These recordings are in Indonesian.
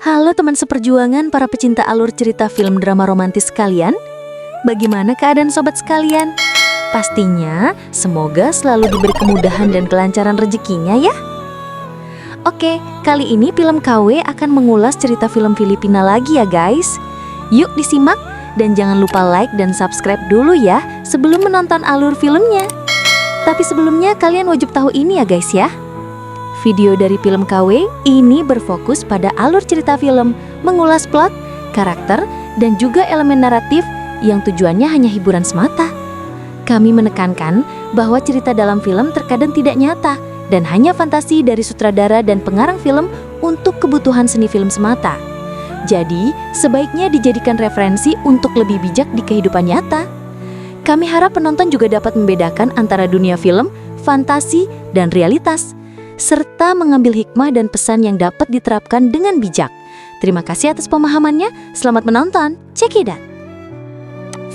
Halo teman seperjuangan para pecinta alur cerita film drama romantis sekalian. Bagaimana keadaan sobat sekalian? Pastinya semoga selalu diberi kemudahan dan kelancaran rezekinya ya. Oke, kali ini Film KW akan mengulas cerita film Filipina lagi ya guys. Yuk disimak dan jangan lupa like dan subscribe dulu ya sebelum menonton alur filmnya. Tapi sebelumnya kalian wajib tahu ini ya guys ya. Video dari Film KW ini berfokus pada alur cerita film, mengulas plot, karakter, dan juga elemen naratif yang tujuannya hanya hiburan semata. Kami menekankan bahwa cerita dalam film terkadang tidak nyata dan hanya fantasi dari sutradara dan pengarang film untuk kebutuhan seni film semata. Jadi, sebaiknya dijadikan referensi untuk lebih bijak di kehidupan nyata. Kami harap penonton juga dapat membedakan antara dunia film, fantasi, dan realitas, serta mengambil hikmah dan pesan yang dapat diterapkan dengan bijak. Terima kasih atas pemahamannya, selamat menonton, check it out.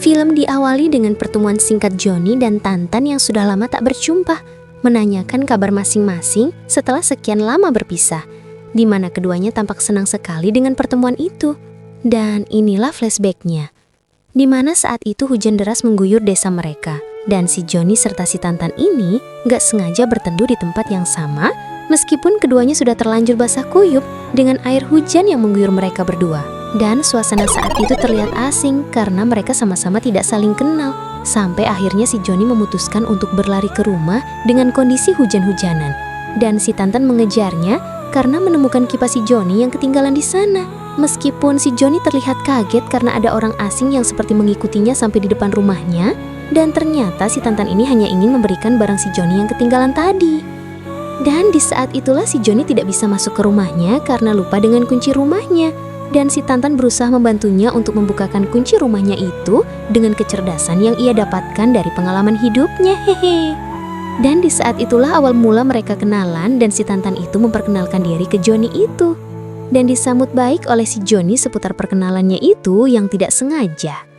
Film diawali dengan pertemuan singkat Johnny dan Tantan yang sudah lama tak berjumpa, menanyakan kabar masing-masing setelah sekian lama berpisah, di mana keduanya tampak senang sekali dengan pertemuan itu. Dan inilah flashbacknya, di mana saat itu hujan deras mengguyur desa mereka. Dan si Johnny serta si Tantan ini gak sengaja berteduh di tempat yang sama, meskipun keduanya sudah terlanjur basah kuyup dengan air hujan yang mengguyur mereka berdua. Dan suasana saat itu terlihat asing karena mereka sama-sama tidak saling kenal. Sampai akhirnya si Johnny memutuskan untuk berlari ke rumah dengan kondisi hujan-hujanan. Dan si Tantan mengejarnya karena menemukan kipas si Johnny yang ketinggalan di sana. Meskipun si Johnny terlihat kaget karena ada orang asing yang seperti mengikutinya sampai di depan rumahnya, dan ternyata si Tantan ini hanya ingin memberikan barang si Johnny yang ketinggalan tadi. Dan di saat itulah si Johnny tidak bisa masuk ke rumahnya karena lupa dengan kunci rumahnya. Dan si Tantan berusaha membantunya untuk membukakan kunci rumahnya itu dengan kecerdasan yang ia dapatkan dari pengalaman hidupnya, hehe. Dan di saat itulah awal mula mereka kenalan dan si Tantan itu memperkenalkan diri ke Johnny itu. Dan disambut baik oleh si Johnny seputar perkenalannya itu yang tidak sengaja.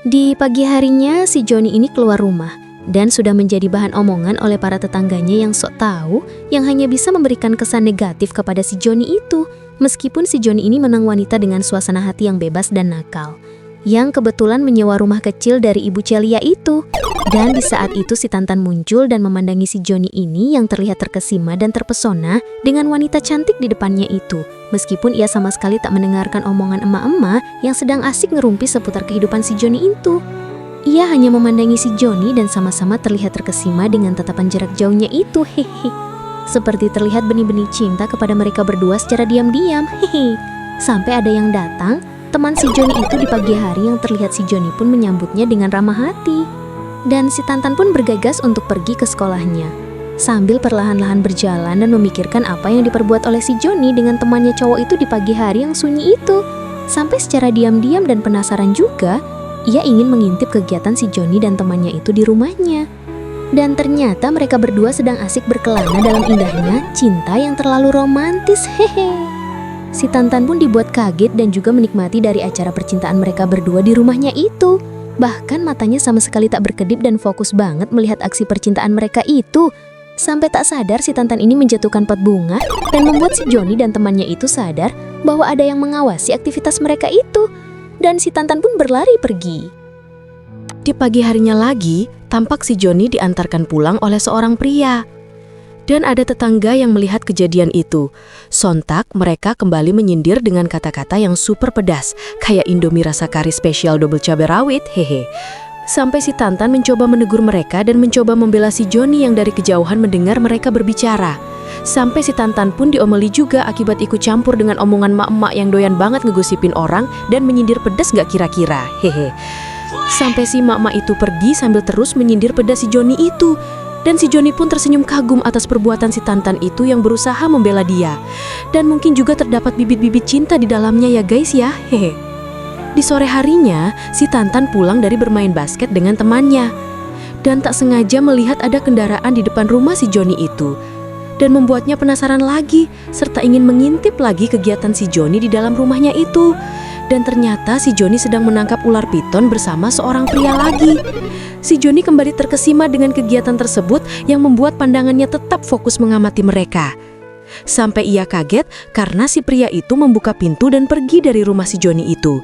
Di pagi harinya, si Johnny ini keluar rumah dan sudah menjadi bahan omongan oleh para tetangganya yang sok tahu yang hanya bisa memberikan kesan negatif kepada si Johnny itu. Meskipun si Johnny ini menang wanita dengan suasana hati yang bebas dan nakal, yang kebetulan menyewa rumah kecil dari Ibu Celia itu. Dan di saat itu si Tantan muncul dan memandangi si Johnny ini yang terlihat terkesima dan terpesona dengan wanita cantik di depannya itu. Meskipun ia sama sekali tak mendengarkan omongan emak-emak yang sedang asik ngerumpi seputar kehidupan si Johnny itu. Ia hanya memandangi si Johnny dan sama-sama terlihat terkesima dengan tatapan jarak jauhnya itu, hehe. Seperti terlihat benih-benih cinta kepada mereka berdua secara diam-diam, hehe. Sampai ada yang datang, teman si Johnny itu di pagi hari yang terlihat si Johnny pun menyambutnya dengan ramah hati. Dan si Tantan pun bergegas untuk pergi ke sekolahnya, sambil perlahan-lahan berjalan dan memikirkan apa yang diperbuat oleh si Johnny dengan temannya cowok itu di pagi hari yang sunyi itu. Sampai secara diam-diam dan penasaran juga, ia ingin mengintip kegiatan si Johnny dan temannya itu di rumahnya. Dan ternyata mereka berdua sedang asik berkelana dalam indahnya cinta yang terlalu romantis, hehe. Si Tantan pun dibuat kaget dan juga menikmati dari acara percintaan mereka berdua di rumahnya itu. Bahkan matanya sama sekali tak berkedip dan fokus banget melihat aksi percintaan mereka itu. Sampai tak sadar si Tantan ini menjatuhkan pot bunga dan membuat si Johnny dan temannya itu sadar bahwa ada yang mengawasi aktivitas mereka itu. Dan si Tantan pun berlari pergi. Di pagi harinya lagi, tampak si Johnny diantarkan pulang oleh seorang pria. Dan ada tetangga yang melihat kejadian itu. Sontak mereka kembali menyindir dengan kata-kata yang super pedas, kayak Indomie rasa kari spesial double cabai rawit, hehe. Sampai si Tantan mencoba menegur mereka dan mencoba membela si Johnny yang dari kejauhan mendengar mereka berbicara. Sampai si Tantan pun diomeli juga akibat ikut campur dengan omongan mak-mak yang doyan banget ngegosipin orang dan menyindir pedas gak kira-kira, hehe. Sampai si mak-mak itu pergi sambil terus menyindir pedas si Johnny itu. Dan si Johnny pun tersenyum kagum atas perbuatan si Tantan itu yang berusaha membela dia. Dan mungkin juga terdapat bibit-bibit cinta di dalamnya ya guys ya, hehe. Di sore harinya, si Tantan pulang dari bermain basket dengan temannya. Dan tak sengaja melihat ada kendaraan di depan rumah si Johnny itu. Dan membuatnya penasaran lagi, serta ingin mengintip lagi kegiatan si Johnny di dalam rumahnya itu. Dan ternyata si Johnny sedang menangkap ular piton bersama seorang pria lagi. Si Johnny kembali terkesima dengan kegiatan tersebut yang membuat pandangannya tetap fokus mengamati mereka. sampai ia kaget karena si pria itu membuka pintu dan pergi dari rumah si Joni itu.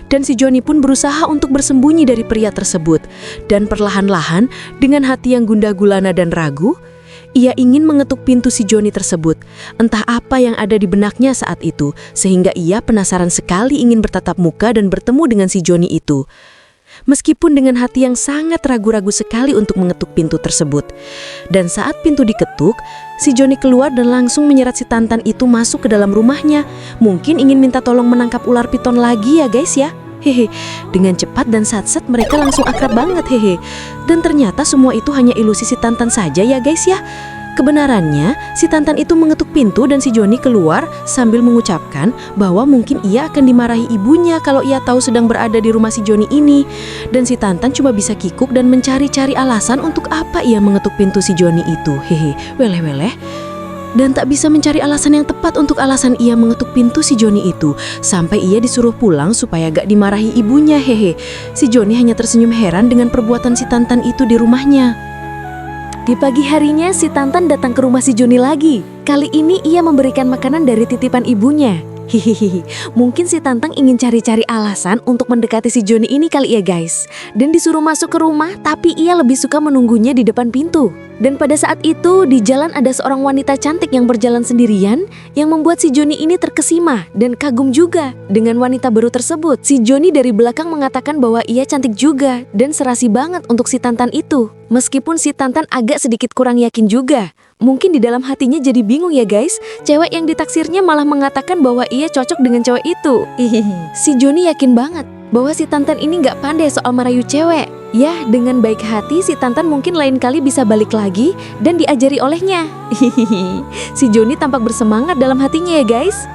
Dan si Joni pun berusaha untuk bersembunyi dari pria tersebut. Dan perlahan-lahan, dengan hati yang gundah gulana dan ragu, ia ingin mengetuk pintu si Joni tersebut. Entah apa yang ada di benaknya saat itu, sehingga ia penasaran sekali ingin bertatap muka dan bertemu dengan si Joni itu. Meskipun dengan hati yang sangat ragu-ragu sekali untuk mengetuk pintu tersebut. Dan saat pintu diketuk, si Joni keluar dan langsung menyeret si Tantan itu masuk ke dalam rumahnya. Mungkin ingin minta tolong menangkap ular piton lagi ya guys ya. Hehe, dengan cepat dan satset mereka langsung akrab banget hehe. Dan ternyata semua itu hanya ilusi si Tantan saja ya guys ya. Kebenarannya, si Tantan itu mengetuk pintu dan si Joni keluar sambil mengucapkan bahwa mungkin ia akan dimarahi ibunya kalau ia tahu sedang berada di rumah si Joni ini. Dan si Tantan cuma bisa kikuk dan mencari-cari alasan untuk apa ia mengetuk pintu si Joni itu. Hehe, weleh-weleh. Dan tak bisa mencari alasan yang tepat untuk alasan ia mengetuk pintu si Joni itu. Sampai ia disuruh pulang supaya gak dimarahi ibunya hehe. Si Joni hanya tersenyum heran dengan perbuatan si Tantan itu di rumahnya. Di pagi harinya si Tantan datang ke rumah si Joni lagi. Kali ini ia memberikan makanan dari titipan ibunya. Hihihi, mungkin si Tantan ingin cari-cari alasan untuk mendekati si Joni ini kali ya guys. Dan disuruh masuk ke rumah tapi ia lebih suka menunggunya di depan pintu. Dan pada saat itu di jalan ada seorang wanita cantik yang berjalan sendirian yang membuat si Joni ini terkesima dan kagum juga dengan wanita baru tersebut. Si Joni dari belakang mengatakan bahwa ia cantik juga dan serasi banget untuk si Tantan itu. Meskipun si Tantan agak sedikit kurang yakin juga. Mungkin di dalam hatinya jadi bingung ya guys. Cewek yang ditaksirnya malah mengatakan bahwa ia cocok dengan cewek itu. Si Joni yakin banget bahwa si Tantan ini gak pandai soal merayu cewek. Ya, dengan baik hati si Tantan mungkin lain kali bisa balik lagi dan diajari olehnya. Si Joni tampak bersemangat dalam hatinya ya guys.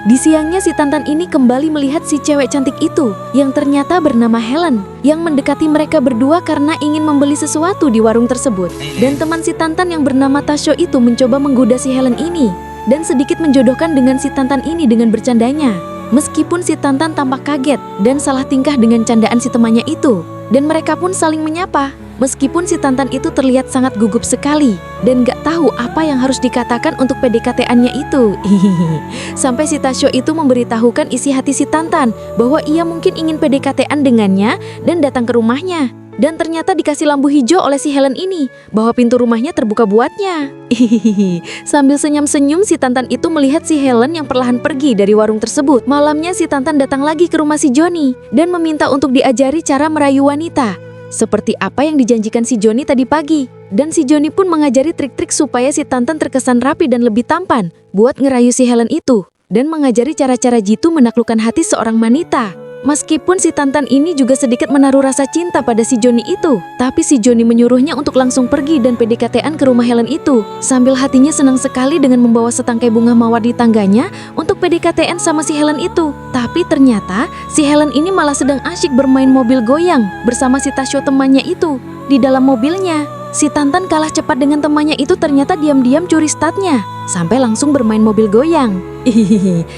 Di siangnya si Tantan ini kembali melihat si cewek cantik itu yang ternyata bernama Helen yang mendekati mereka berdua karena ingin membeli sesuatu di warung tersebut. Dan teman si Tantan yang bernama Tasyo itu mencoba menggoda si Helen ini dan sedikit menjodohkan dengan si Tantan ini dengan bercandanya. Meskipun si Tantan tampak kaget dan salah tingkah dengan candaan si temannya itu. Dan mereka pun saling menyapa. Meskipun si Tantan itu terlihat sangat gugup sekali dan gak tahu apa yang harus dikatakan untuk PDKT-annya itu. Sampai si Tasyo itu memberitahukan isi hati si Tantan bahwa ia mungkin ingin PDKT-an dengannya dan datang ke rumahnya. Dan ternyata dikasih lampu hijau oleh si Helen ini bahwa pintu rumahnya terbuka buatnya. Sambil senyum-senyum si Tantan itu melihat si Helen yang perlahan pergi dari warung tersebut. Malamnya si Tantan datang lagi ke rumah si Joni dan meminta untuk diajari cara merayu wanita. Seperti apa yang dijanjikan si Joni tadi pagi. Dan si Joni pun mengajari trik-trik supaya si Tantan terkesan rapi dan lebih tampan buat ngerayu si Helen itu. Dan mengajari cara-cara jitu menaklukkan hati seorang wanita. Meskipun si Tantan ini juga sedikit menaruh rasa cinta pada si Joni itu, tapi si Joni menyuruhnya untuk langsung pergi dan PDKT-an ke rumah Helen itu. Sambil hatinya senang sekali dengan membawa setangkai bunga mawar di tangganya untuk PDKT-an sama si Helen itu. Tapi ternyata si Helen ini malah sedang asyik bermain mobil goyang bersama si Tasyo temannya itu di dalam mobilnya. Si Tantan kalah cepat dengan temannya itu ternyata diam-diam curi statnya sampai langsung bermain mobil goyang.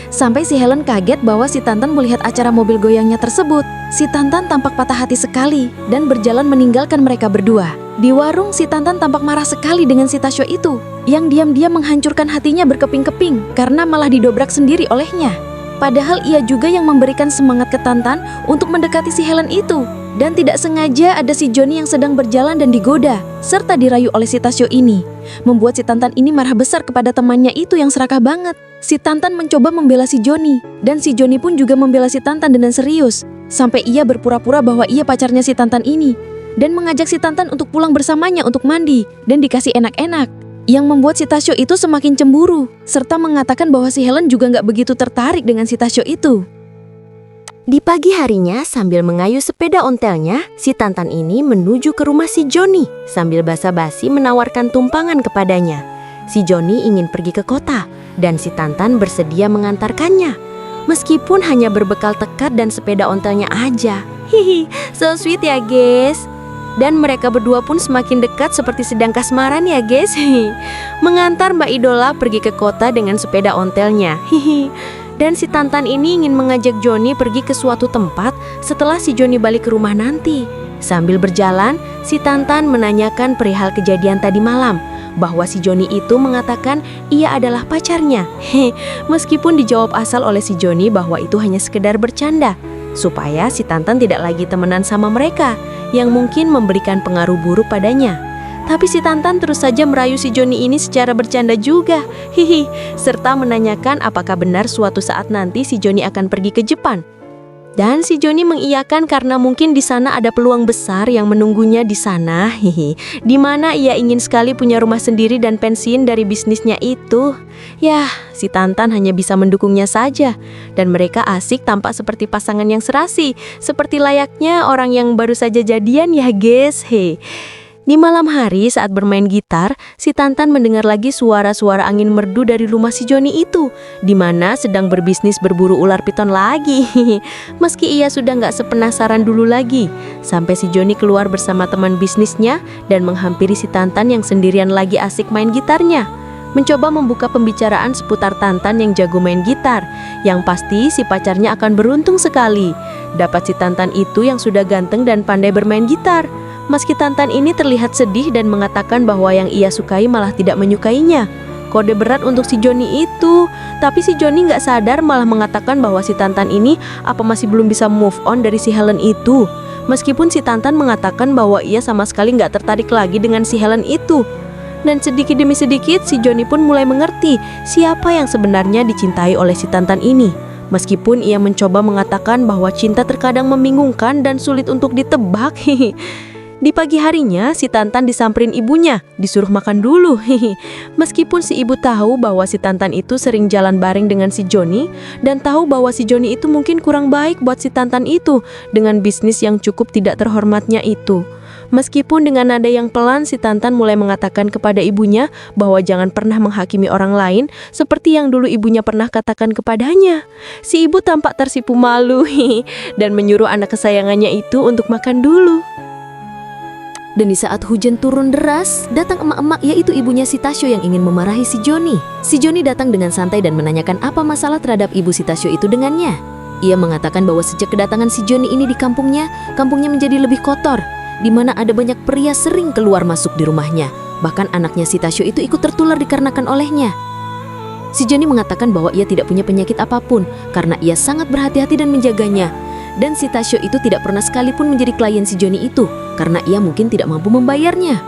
Sampai si Helen kaget bahwa si Tantan melihat acara mobil goyangnya tersebut. Si Tantan tampak patah hati sekali dan berjalan meninggalkan mereka berdua. Di warung si Tantan tampak marah sekali dengan si Tasyo itu yang diam-diam menghancurkan hatinya berkeping-keping karena malah didobrak sendiri olehnya. Padahal ia juga yang memberikan semangat ke Tantan untuk mendekati si Helen itu. Dan tidak sengaja ada si Joni yang sedang berjalan dan digoda serta dirayu oleh si Tasyo ini. Membuat si Tantan ini marah besar kepada temannya itu yang serakah banget. Si Tantan mencoba membela si Joni dan si Joni pun juga membela si Tantan dengan serius. Sampai ia berpura-pura bahwa ia pacarnya si Tantan ini dan mengajak si Tantan untuk pulang bersamanya untuk mandi dan dikasih enak-enak. Yang membuat si Tasyo itu semakin cemburu serta mengatakan bahwa si Helen juga gak begitu tertarik dengan si Tasyo itu. Di pagi harinya sambil mengayuh sepeda ontelnya, si Tantan ini menuju ke rumah si Joni sambil basa-basi menawarkan tumpangan kepadanya. Si Joni ingin pergi ke kota dan si Tantan bersedia mengantarkannya. Meskipun hanya berbekal tekad dan sepeda ontelnya aja. Hihi, so sweet ya guys. Dan mereka berdua pun semakin dekat seperti sedang kasmaran ya guys. Mengantar Mbak Idola pergi ke kota dengan sepeda ontelnya. Hihi. Dan si Tantan ini ingin mengajak Joni pergi ke suatu tempat setelah si Joni balik ke rumah nanti. Sambil berjalan, si Tantan menanyakan perihal kejadian tadi malam. bahwa si Joni itu mengatakan ia adalah pacarnya. Meskipun dijawab asal oleh si Joni bahwa itu hanya sekedar bercanda, supaya si Tantan tidak lagi temenan sama mereka yang mungkin memberikan pengaruh buruk padanya. Tapi si Tantan terus saja merayu si Joni ini secara bercanda juga, serta menanyakan apakah benar suatu saat nanti si Joni akan pergi ke Jepang. Dan si Joni mengiyakan karena mungkin di sana ada peluang besar yang menunggunya di sana, di mana ia ingin sekali punya rumah sendiri dan pensiun dari bisnisnya itu. Yah, si Tantan hanya bisa mendukungnya saja, dan mereka asik tampak seperti pasangan yang serasi, seperti layaknya orang yang baru saja jadian ya guys. Di malam hari saat bermain gitar, si Tantan mendengar lagi suara-suara angin merdu dari rumah si Joni itu, di mana sedang berbisnis berburu ular piton lagi. Meski ia sudah nggak sepenasaran dulu lagi, sampai si Joni keluar bersama teman bisnisnya dan menghampiri si Tantan yang sendirian lagi asik main gitarnya. Mencoba membuka pembicaraan seputar Tantan yang jago main gitar, yang pasti si pacarnya akan beruntung sekali dapat si Tantan itu yang sudah ganteng dan pandai bermain gitar. Meski Tantan ini terlihat sedih dan mengatakan bahwa yang ia sukai malah tidak menyukainya. Kode berat untuk si Joni itu. Tapi si Joni nggak sadar malah mengatakan bahwa si Tantan ini apa masih belum bisa move on dari si Helen itu. Meskipun si Tantan mengatakan bahwa ia sama sekali nggak tertarik lagi dengan si Helen itu. Dan sedikit demi sedikit si Joni pun mulai mengerti siapa yang sebenarnya dicintai oleh si Tantan ini. Meskipun ia mencoba mengatakan bahwa cinta terkadang membingungkan dan sulit untuk ditebak. Di pagi harinya, si Tantan disamperin ibunya, disuruh makan dulu. Meskipun si ibu tahu bahwa si Tantan itu sering jalan bareng dengan si Joni, dan tahu bahwa si Joni itu mungkin kurang baik buat si Tantan itu dengan bisnis yang cukup tidak terhormatnya itu. Meskipun dengan nada yang pelan, si Tantan mulai mengatakan kepada ibunya bahwa jangan pernah menghakimi orang lain seperti yang dulu ibunya pernah katakan kepadanya. Si ibu tampak tersipu malu dan menyuruh anak kesayangannya itu untuk makan dulu. Dan di saat hujan turun deras, datang emak-emak yaitu ibunya si Tasyo yang ingin memarahi si Joni. Si Joni datang dengan santai dan menanyakan apa masalah terhadap ibu si Tasyo itu dengannya. Ia mengatakan bahwa sejak kedatangan si Joni ini di kampungnya menjadi lebih kotor, di mana ada banyak pria sering keluar masuk di rumahnya. Bahkan anaknya si Tasyo itu ikut tertular dikarenakan olehnya. Si Joni mengatakan bahwa ia tidak punya penyakit apapun karena ia sangat berhati-hati dan menjaganya. Dan si Tasyo itu tidak pernah sekalipun menjadi klien si Joni itu karena ia mungkin tidak mampu membayarnya.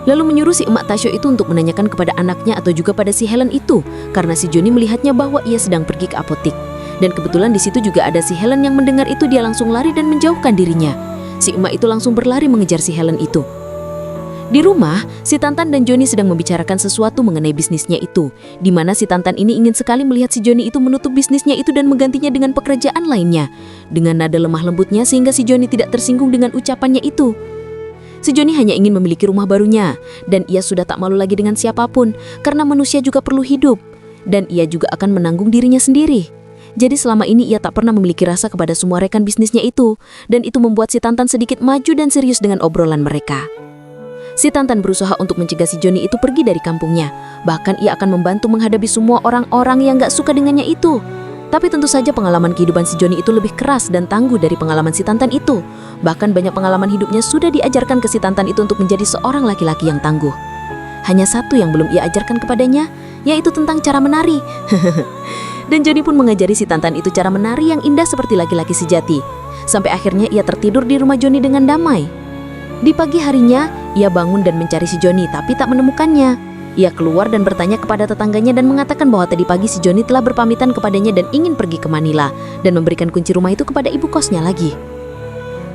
Lalu menyuruh si emak Tasyo itu untuk menanyakan kepada anaknya atau juga pada si Helen itu karena si Joni melihatnya bahwa ia sedang pergi ke apotik. Dan kebetulan di situ juga ada si Helen yang mendengar itu, dia langsung lari dan menjauhkan dirinya. Si emak itu langsung berlari mengejar si Helen itu. Di rumah, si Tantan dan Joni sedang membicarakan sesuatu mengenai bisnisnya itu, di mana si Tantan ini ingin sekali melihat si Joni itu menutup bisnisnya itu dan menggantinya dengan pekerjaan lainnya. Dengan nada lemah lembutnya sehingga si Joni tidak tersinggung dengan ucapannya itu. Si Joni hanya ingin memiliki rumah barunya, dan ia sudah tak malu lagi dengan siapapun, karena manusia juga perlu hidup, dan ia juga akan menanggung dirinya sendiri. Jadi selama ini ia tak pernah memiliki rasa kepada semua rekan bisnisnya itu, dan itu membuat si Tantan sedikit maju dan serius dengan obrolan mereka. Si Tantan berusaha untuk mencegah si Joni itu pergi dari kampungnya. Bahkan ia akan membantu menghadapi semua orang-orang yang gak suka dengannya itu. Tapi tentu saja pengalaman kehidupan si Joni itu lebih keras dan tangguh dari pengalaman si Tantan itu. Bahkan banyak pengalaman hidupnya sudah diajarkan ke si Tantan itu untuk menjadi seorang laki-laki yang tangguh. Hanya satu yang belum ia ajarkan kepadanya, yaitu tentang cara menari. Dan Joni pun mengajari si Tantan itu cara menari yang indah seperti laki-laki sejati. Sampai akhirnya ia tertidur di rumah Joni dengan damai. Di pagi harinya, ia bangun dan mencari si Joni tapi tak menemukannya. Ia keluar dan bertanya kepada tetangganya dan mengatakan bahwa tadi pagi si Joni telah berpamitan kepadanya dan ingin pergi ke Manila dan memberikan kunci rumah itu kepada ibu kosnya lagi.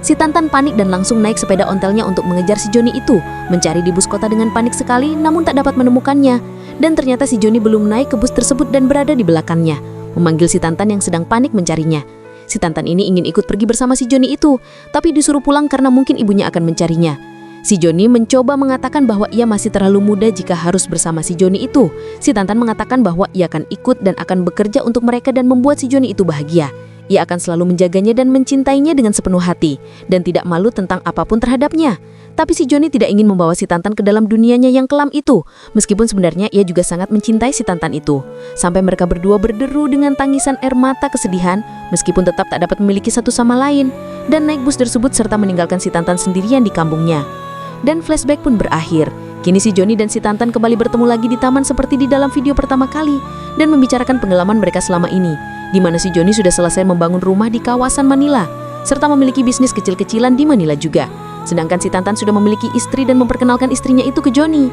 Si Tantan panik dan langsung naik sepeda ontelnya untuk mengejar si Joni itu, mencari di bus kota dengan panik sekali namun tak dapat menemukannya. Dan ternyata si Joni belum naik ke bus tersebut dan berada di belakangnya, memanggil si Tantan yang sedang panik mencarinya. Si Tantan ini ingin ikut pergi bersama si Joni itu, tapi disuruh pulang karena mungkin ibunya akan mencarinya. Si Joni mencoba mengatakan bahwa ia masih terlalu muda jika harus bersama si Joni itu. Si Tantan mengatakan bahwa ia akan ikut dan akan bekerja untuk mereka dan membuat si Joni itu bahagia. Ia akan selalu menjaganya dan mencintainya dengan sepenuh hati, dan tidak malu tentang apapun terhadapnya. Tapi si Joni tidak ingin membawa si Tantan ke dalam dunianya yang kelam itu, meskipun sebenarnya ia juga sangat mencintai si Tantan itu. Sampai mereka berdua berderu dengan tangisan air mata kesedihan, meskipun tetap tak dapat memiliki satu sama lain, dan naik bus tersebut serta meninggalkan si Tantan sendirian di kampungnya. Dan flashback pun berakhir. Kini si Joni dan si Tantan kembali bertemu lagi di taman seperti di dalam video pertama kali dan membicarakan pengalaman mereka selama ini, di mana si Joni sudah selesai membangun rumah di kawasan Manila, serta memiliki bisnis kecil-kecilan di Manila juga. Sedangkan si Tantan sudah memiliki istri dan memperkenalkan istrinya itu ke Joni.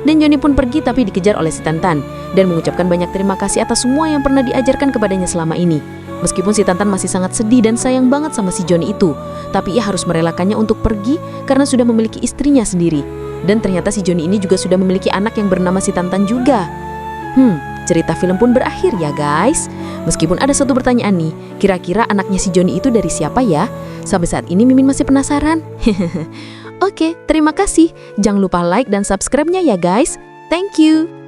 Dan Joni pun pergi tapi dikejar oleh si Tantan dan mengucapkan banyak terima kasih atas semua yang pernah diajarkan kepadanya selama ini. Meskipun si Tantan masih sangat sedih dan sayang banget sama si Joni itu, tapi ia harus merelakannya untuk pergi karena sudah memiliki istrinya sendiri. Dan ternyata si Joni ini juga sudah memiliki anak yang bernama si Tantan juga. Cerita film pun berakhir ya guys. Meskipun ada satu pertanyaan nih, kira-kira anaknya si Joni itu dari siapa ya? Sampai saat ini Mimin masih penasaran. Oke, terima kasih. Jangan lupa like dan subscribe-nya ya guys. Thank you.